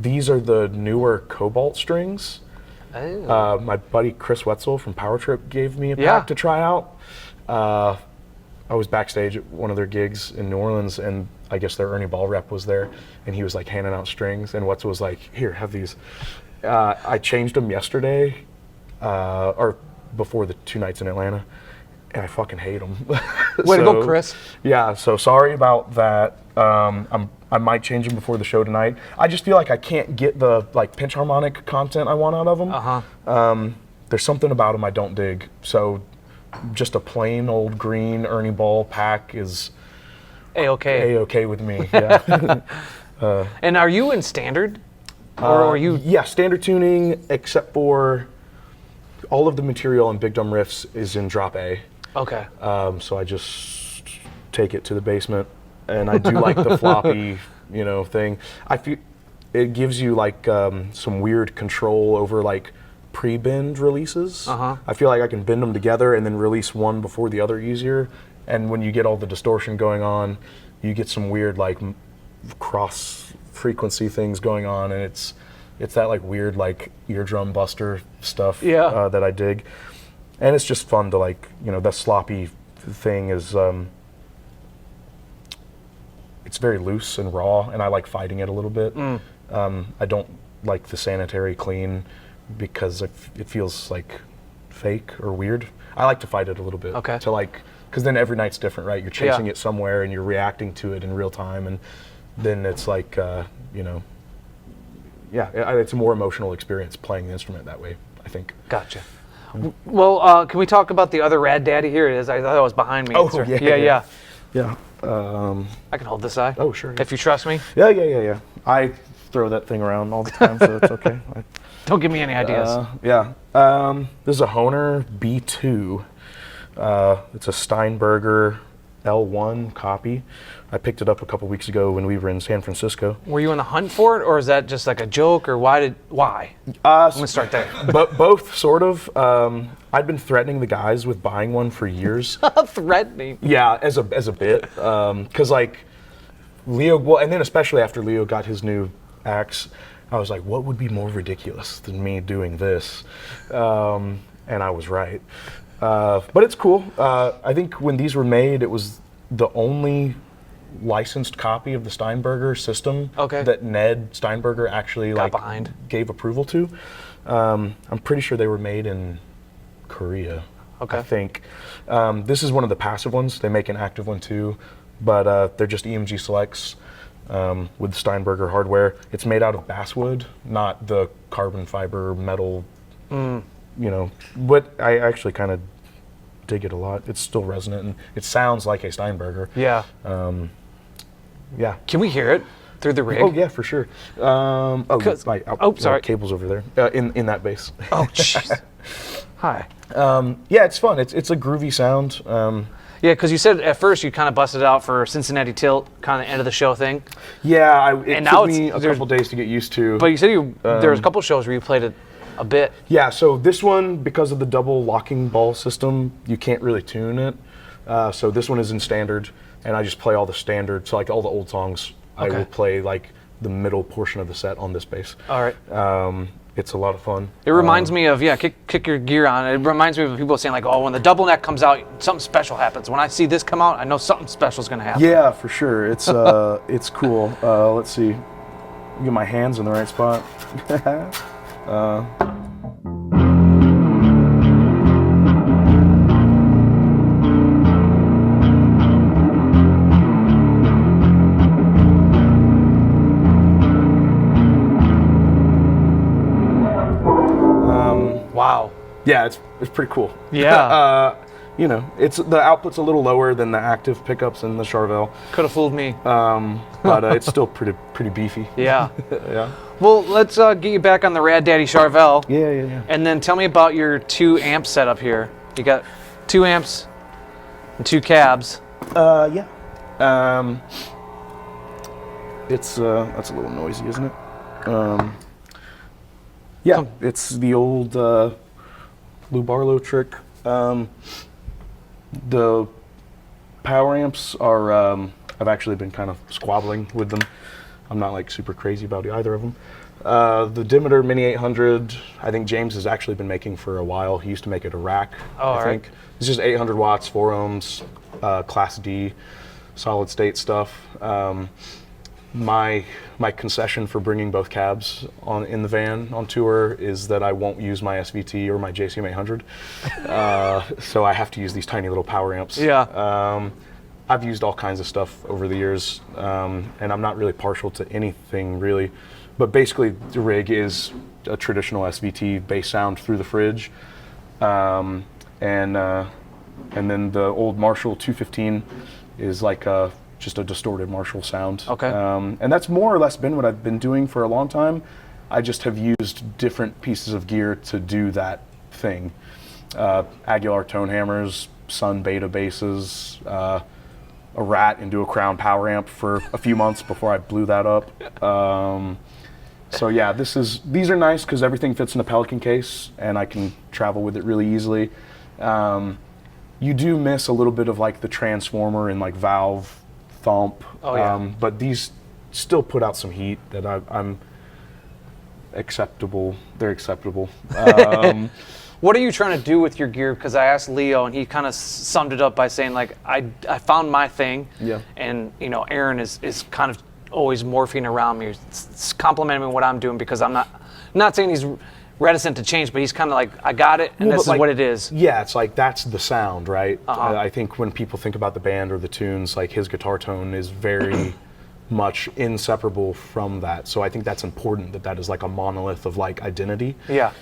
Speaker 5: These are the newer Cobalt strings.
Speaker 2: Oh.
Speaker 5: My buddy Chris Wetzel from Power Trip gave me a pack to try out. I was backstage at one of their gigs in New Orleans, and I guess their Ernie Ball rep was there, and he was like handing out strings, and Wetzel was like, "Here, have these." I changed them yesterday, or before the 2 nights in Atlanta, and I fucking hate them.
Speaker 2: Way to go, Chris.
Speaker 5: Yeah, so sorry about that. I might change them before the show tonight. I just feel like I can't get the like pinch harmonic content I want out of them. There's something about them I don't dig. So just a plain old green Ernie Ball pack is
Speaker 2: A-okay.
Speaker 5: A-okay with me. Yeah.
Speaker 2: And are you in standard? Or are you?
Speaker 5: Yeah, standard tuning, except for all of the material on Big Dumb Riffs is in drop A.
Speaker 2: Okay.
Speaker 5: So I just take it to the basement, and I do like the floppy, thing. I feel it gives you like some weird control over like pre-bend releases. I feel like I can bend them together and then release one before the other easier. And when you get all the distortion going on, you get some weird like cross frequency things going on, and it's that like weird like eardrum buster stuff that I dig. And it's just fun to like, that sloppy thing is, it's very loose and raw, and I like fighting it a little bit. I don't like the sanitary clean because it feels like fake or weird. I like to fight it a little bit.
Speaker 2: Okay.
Speaker 5: To like, because then every night's different, right? You're chasing it somewhere and you're reacting to it in real time, and then it's like, it's a more emotional experience playing the instrument that way, I think.
Speaker 2: Gotcha. Well, can we talk about the other rad daddy? Here it is. I thought it was behind me.
Speaker 5: Oh,
Speaker 2: yeah.
Speaker 5: Yeah.
Speaker 2: I can hold this side.
Speaker 5: Oh, sure.
Speaker 2: If you trust me.
Speaker 5: Yeah. I throw that thing around all the time, so it's okay.
Speaker 2: Don't give me any ideas.
Speaker 5: This is a Hohner B2. It's a Steinberger L1 copy. I picked it up a couple weeks ago when we were in San Francisco.
Speaker 2: Were you on the hunt for it, or is that just like a joke, or why? I'm gonna start there.
Speaker 5: But both, sort of. I'd been threatening the guys with buying one for years.
Speaker 2: Threatening.
Speaker 5: Yeah, as a bit, because like Leo, well, and then especially after Leo got his new axe, I was like, what would be more ridiculous than me doing this? And I was right. But it's cool. I think when these were made, it was the only licensed copy of the Steinberger system that Ned Steinberger actually gave approval to. I'm pretty sure they were made in Korea. I think. This is one of the passive ones. They make an active one too, but they're just EMG selects with Steinberger hardware. It's made out of basswood, not the carbon fiber metal. You know, but I actually kind of dig it a lot. It's still resonant and it sounds like a Steinberger.
Speaker 2: Yeah.
Speaker 5: Yeah.
Speaker 2: Can we hear it through the rig?
Speaker 5: Oh yeah, for sure.
Speaker 2: Sorry.
Speaker 5: Cable's over there in that bass.
Speaker 2: Oh, jeez. Hi.
Speaker 5: Yeah, it's fun. It's a groovy sound.
Speaker 2: Yeah, because you said at first you kind of busted out for Cincinnati Tilt, kind of the end of the show thing.
Speaker 5: Yeah, it took me a couple days to get used to.
Speaker 2: But you said there was a couple shows where you played it a bit.
Speaker 5: Yeah, so this one, because of the double locking ball system, you can't really tune it. So this one is in standard, and I just play all the standard. So like all the old songs, I will play like the middle portion of the set on this bass.
Speaker 2: All right.
Speaker 5: It's a lot of fun.
Speaker 2: It reminds me of, kick your gear on. It reminds me of people saying like, oh, when the double neck comes out, something special happens. When I see this come out, I know something special is going to happen.
Speaker 5: Yeah, for sure. It's it's cool. Let's see. Get my hands in the right spot.
Speaker 2: Wow.
Speaker 5: Yeah, it's pretty cool.
Speaker 2: Yeah.
Speaker 5: You know, the output's a little lower than the active pickups in the Charvel.
Speaker 2: Could have fooled me.
Speaker 5: But it's still pretty beefy.
Speaker 2: Yeah.
Speaker 5: Yeah.
Speaker 2: Well, let's get you back on the Rad Daddy Charvel.
Speaker 5: Yeah.
Speaker 2: And then tell me about your 2 amp setup here. You got 2 amps and 2 cabs.
Speaker 5: Yeah. It's that's a little noisy, isn't it? Yeah, it's the old Lou Barlow trick. The power amps are, I've actually been kind of squabbling with them. I'm not like super crazy about either of them. The Demeter Mini 800, I think James has actually been making for a while. He used to make it a rack, I think. Right. It's just 800 watts, 4 ohms, Class D, solid state stuff. My concession for bringing both cabs in the van on tour is that I won't use my SVT or my JCM 800, so I have to use these tiny little power amps.
Speaker 2: Yeah.
Speaker 5: I've used all kinds of stuff over the years, and I'm not really partial to anything really, but basically the rig is a traditional SVT bass sound through the fridge, and then the old Marshall 215 is like just a distorted Marshall sound.
Speaker 2: Okay.
Speaker 5: And that's more or less been what I've been doing for a long time. I just have used different pieces of gear to do that thing. Aguilar tone hammers, Sun Beta basses, a Rat into a Crown power amp for a few months before I blew that up. So yeah, these are nice because everything fits in a Pelican case and I can travel with it really easily. You do miss a little bit of like the transformer and like valve thump, but these still put out some heat that I'm acceptable. They're acceptable.
Speaker 2: What are you trying to do with your gear? Because I asked Leo, and he kind of summed it up by saying, like, I found my thing, and Aaron is kind of always morphing around me, it's complimenting me what I'm doing because I'm not saying he's reticent to change, but he's kind of like, I got it, and this is what it is.
Speaker 5: Yeah, it's like that's the sound, right? I think when people think about the band or the tunes, like his guitar tone is very much inseparable from that. So I think that's important that is like a monolith of like identity.
Speaker 2: Yeah.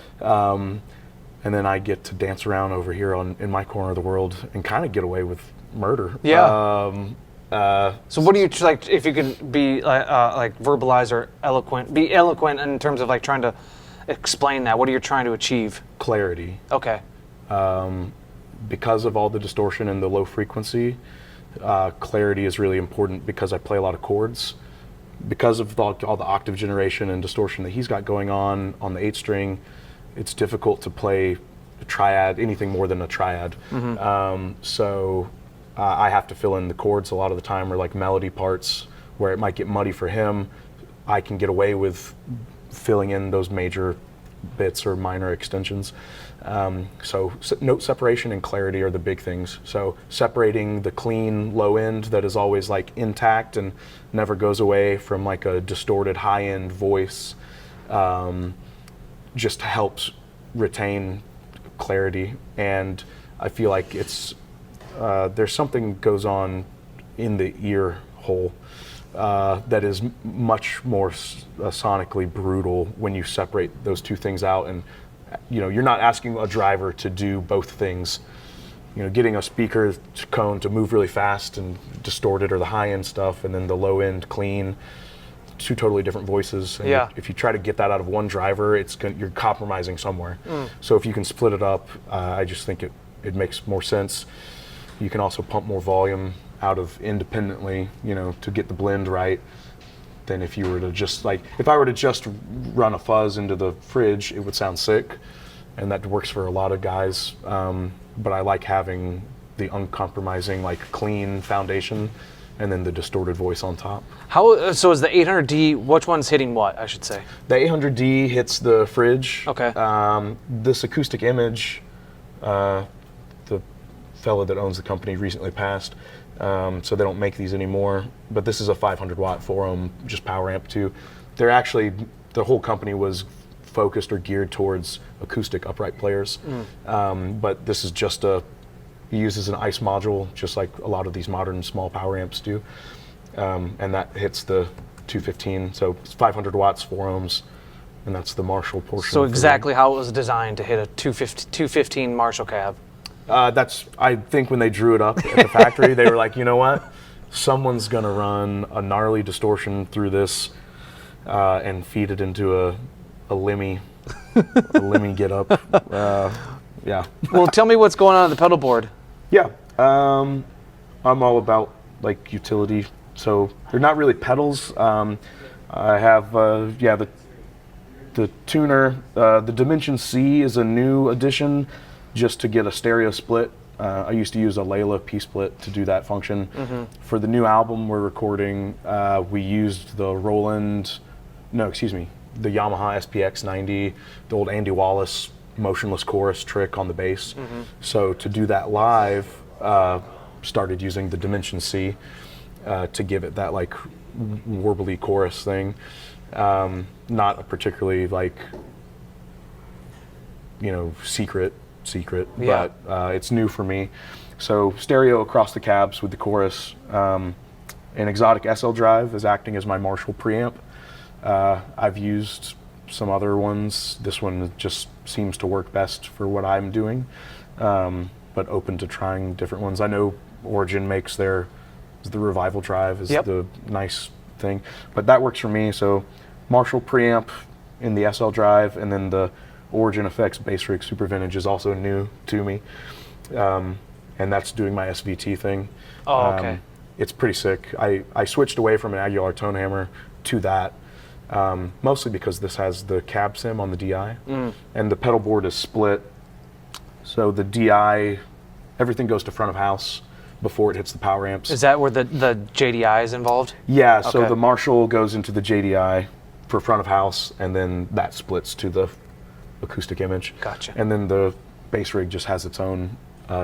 Speaker 5: And then I get to dance around over here in my corner of the world and kind of get away with murder.
Speaker 2: Yeah. So what do you like? If you could be like verbalize or eloquent, be eloquent in terms of like trying to explain that. What are you trying to achieve?
Speaker 5: Clarity.
Speaker 2: Okay.
Speaker 5: Because of all the distortion and the low frequency, clarity is really important because I play a lot of chords. Because of all the octave generation and distortion that he's got going on the 8-string, it's difficult to play a triad, anything more than a triad. So I have to fill in the chords a lot of the time, or like melody parts where it might get muddy for him. I can get away with filling in those major bits or minor extensions. So note separation and clarity are the big things. So separating the clean low end that is always like intact and never goes away from like a distorted high end voice, just helps retain clarity. And I feel like it's there's something goes on in the ear hole that is much more sonically brutal when you separate those two things out. And you're not asking a driver to do both things. Getting a speaker cone to move really fast and distort it, or the high end stuff, and then the low end clean, two totally different voices. And if you try to get that out of one driver, you're compromising somewhere. So if you can split it up, I just think it makes more sense. You can also pump more volume out of independently, to get the blend right, than if you were to just if I were to just run a fuzz into the fridge, it would sound sick, and that works for a lot of guys. But I like having the uncompromising, clean foundation, and then the distorted voice on top.
Speaker 2: So is the 800D, which one's hitting what, I should say?
Speaker 5: The 800D hits the fridge.
Speaker 2: Okay.
Speaker 5: This acoustic image, the fellow that owns the company recently passed, so they don't make these anymore. But this is a 500 watt 4-ohm just power amp too. They're actually, the whole company was focused or geared towards acoustic upright players. But this is just it uses an ICE module, just like a lot of these modern small power amps do. And that hits the 215, so it's 500 watts, 4 ohms, and that's the Marshall portion.
Speaker 2: So exactly how it was designed to hit a 215 Marshall cab.
Speaker 5: I think when they drew it up at the factory, they were like, you know what? Someone's gonna run a gnarly distortion through this and feed it into a Lemmy get up. Yeah.
Speaker 2: Well, tell me what's going on at the pedal board.
Speaker 5: Yeah. I'm all about utility. So they're not really pedals. I have the tuner. The Dimension C is a new addition, just to get a stereo split. I used to use a Layla P-split to do that function. For the new album we're recording, we used the the Yamaha SPX 90, the old Andy Wallace motionless chorus trick on the bass. So to do that live, started using the Dimension C to give it that warbly chorus thing. Not a particularly secret,
Speaker 2: Yeah.
Speaker 5: but it's new for me. So stereo across the cabs with the chorus. An exotic SL drive is acting as my Marshall preamp. I've used some other ones. This one just seems to work best for what I'm doing, but open to trying different ones. I know Origin makes the Revival drive is the nice thing, but that works for me. So Marshall preamp in the SL drive, and then the Origin Effects Bass Rig Super Vintage is also new to me, and that's doing my SVT thing.
Speaker 2: Oh, okay.
Speaker 5: It's pretty sick. I switched away from an Aguilar tone hammer to that, mostly because this has the cab sim on the DI, and the pedal board is split. So the DI, everything goes to front of house before it hits the power amps.
Speaker 2: Is that where the JDI is involved?
Speaker 5: Yeah, so
Speaker 2: Okay.
Speaker 5: the Marshall goes into the JDI for front of house, and then that splits to the acoustic image.
Speaker 2: Gotcha.
Speaker 5: And then the bass rig just has its own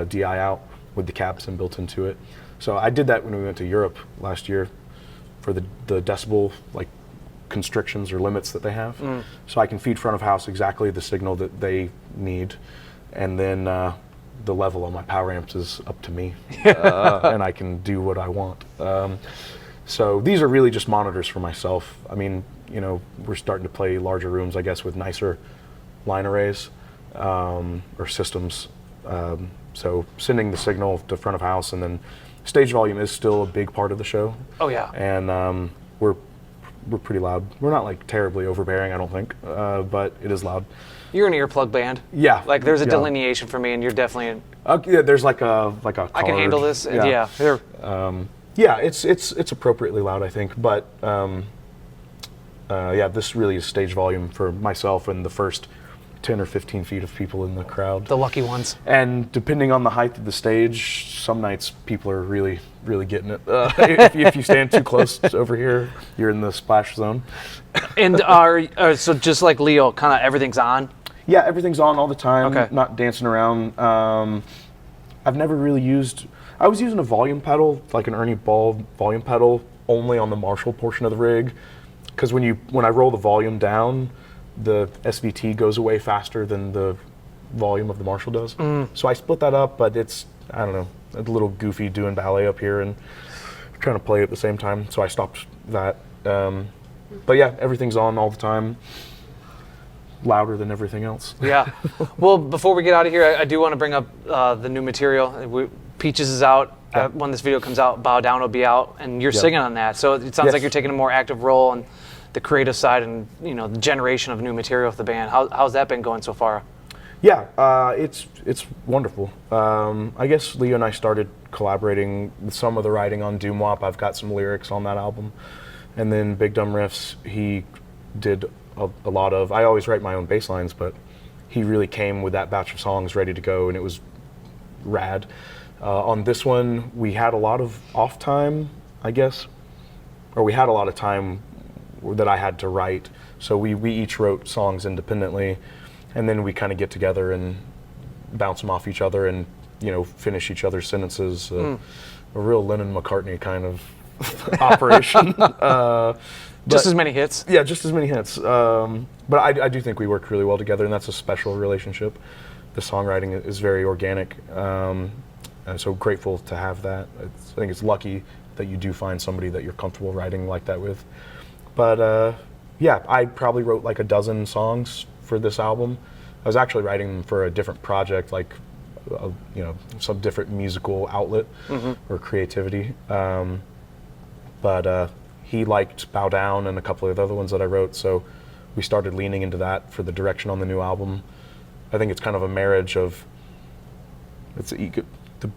Speaker 5: DI out with the cab sim built into it. So I did that when we went to Europe last year for the decibel constrictions or limits that they have. So I can feed front of house exactly the signal that they need, and then the level on my power amps is up to me, and I can do what I want. So these are really just monitors for myself. I mean, we're starting to play larger rooms, I guess, with nicer line arrays or systems. So sending the signal to front of house, and then stage volume is still a big part of the show.
Speaker 2: Oh yeah.
Speaker 5: And we're we're pretty loud. We're not like terribly overbearing, I don't think, but it is loud.
Speaker 2: You're an earplug band.
Speaker 5: Yeah.
Speaker 2: Like there's a delineation for me, and you're definitely in.
Speaker 5: Yeah, there's like a card.
Speaker 2: I can handle this. Yeah.
Speaker 5: Yeah, it's appropriately loud, I think, but yeah, this really is stage volume for myself and the first 10 or 15 feet of people in the crowd.
Speaker 2: The lucky ones.
Speaker 5: And depending on the height of the stage, some nights people are really, really getting it. If you stand too close over here, you're in the splash zone.
Speaker 2: And so just like Leo, kind of everything's on?
Speaker 5: Yeah, everything's on all the time,
Speaker 2: Okay.
Speaker 5: not dancing around. I've never really I was using a volume pedal, like an Ernie Ball volume pedal, only on the Marshall portion of the rig. Because when I roll the volume down, the SVT goes away faster than the volume of the Marshall does. So I split that up, but it's, I don't know, a little goofy doing ballet up here and trying to play at the same time, so I stopped that. But yeah, everything's on all the time, louder than everything else.
Speaker 2: Yeah. Well, before we get out of here, I do want to bring up the new material. Peaches is out. When this video comes out, Bow Down will be out, and you're singing on that. So it sounds like you're taking a more active role on the creative side and the generation of new material with the band. How's that been going so far?
Speaker 5: Yeah, it's wonderful. I guess Leo and I started collaborating with some of the writing on Doom Wop. I've got some lyrics on that album. And then Big Dumb Riffs, he did a lot of, I always write my own bass lines, but he really came with that batch of songs ready to go, and it was rad. On this one, we had a lot of off time, I guess, or we had a lot of time that I had to write. So we each wrote songs independently, and then we kind of get together and bounce them off each other and, finish each other's sentences. A real Lennon-McCartney kind of operation.
Speaker 2: Just as many hits?
Speaker 5: Yeah, just as many hits. But I do think we work really well together, and that's a special relationship. The songwriting is very organic. And so grateful to have that. I think it's lucky that you do find somebody that you're comfortable writing like that with. But yeah, I probably wrote like a dozen songs for this album. I was actually writing them for a different project, like some different musical outlet or creativity. But he liked Bow Down and a couple of the other ones that I wrote, so we started leaning into that for the direction on the new album. I think it's kind of a marriage of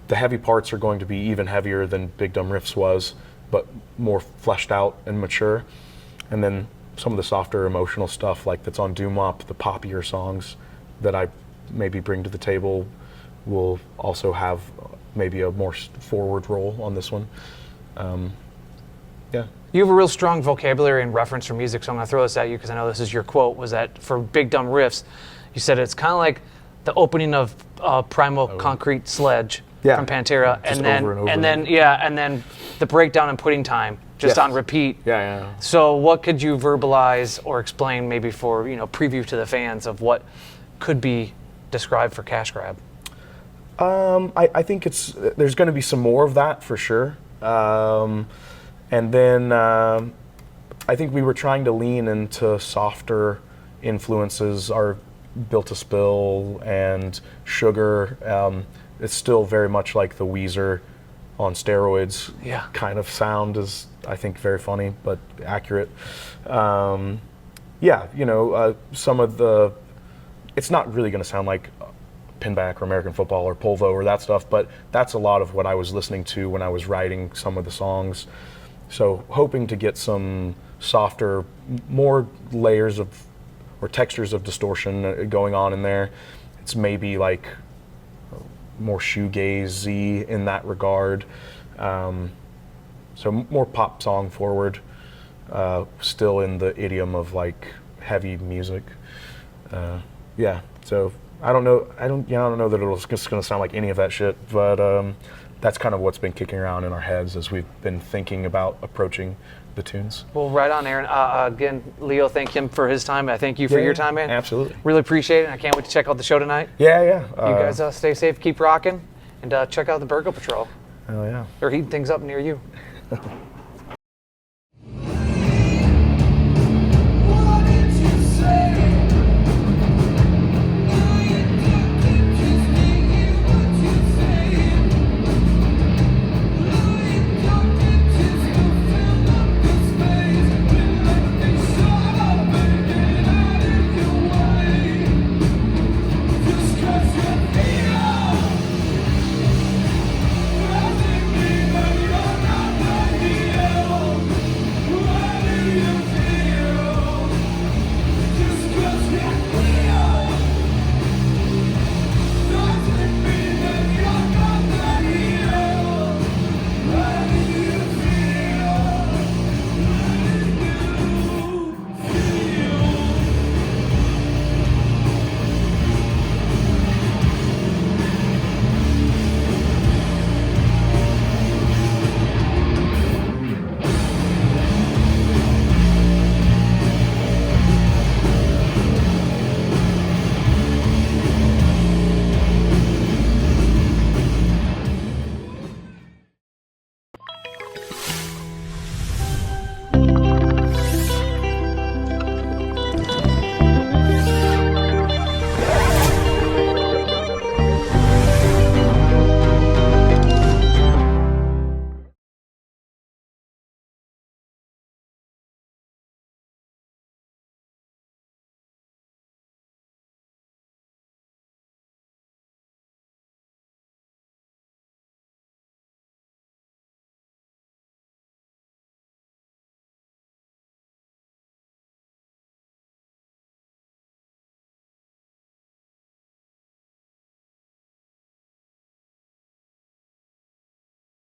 Speaker 5: the heavy parts are going to be even heavier than Big Dumb Riffs was, but more fleshed out and mature. And then some of the softer emotional stuff, like that's on Doom Wop, the poppier songs that I maybe bring to the table, will also have maybe a more forward role on this one. Yeah.
Speaker 2: You have a real strong vocabulary and reference for music, so I'm going to throw this at you because I know this is your quote, was that for Big Dumb Riffs, you said it's kind of like the opening of Primal Concrete Sledge from Pantera,
Speaker 5: Just
Speaker 2: and then the breakdown and Pudding Time just on repeat.
Speaker 5: Yeah.
Speaker 2: So what could you verbalize or explain maybe for preview to the fans of what could be described for Cash Grab?
Speaker 5: I think there's going to be some more of that for sure. And then I think we were trying to lean into softer influences, our Built to Spill and Sugar. It's still very much like the Weezer on steroids kind of sound is, I think, very funny but accurate. Some of the, it's not really going to sound like Pinback or American Football or Polvo or that stuff, but that's a lot of what I was listening to when I was writing some of the songs. So hoping to get some softer, more layers of, or textures of distortion going on in there. It's maybe like more shoegazy in that regard. So more pop song forward, still in the idiom of like heavy music. So I don't know that it's just going to sound like any of that shit, but that's kind of what's been kicking around in our heads as we've been thinking about approaching the tunes.
Speaker 2: Well, right on, Aaron. Again, Leo, thank him for his time. I thank you for your time, man.
Speaker 5: Absolutely.
Speaker 2: Really appreciate it, and I can't wait to check out the show tonight.
Speaker 5: Yeah.
Speaker 2: You guys stay safe, keep rocking, and check out the Burgo Patrol.
Speaker 5: Oh, yeah.
Speaker 2: They're heating things up near you.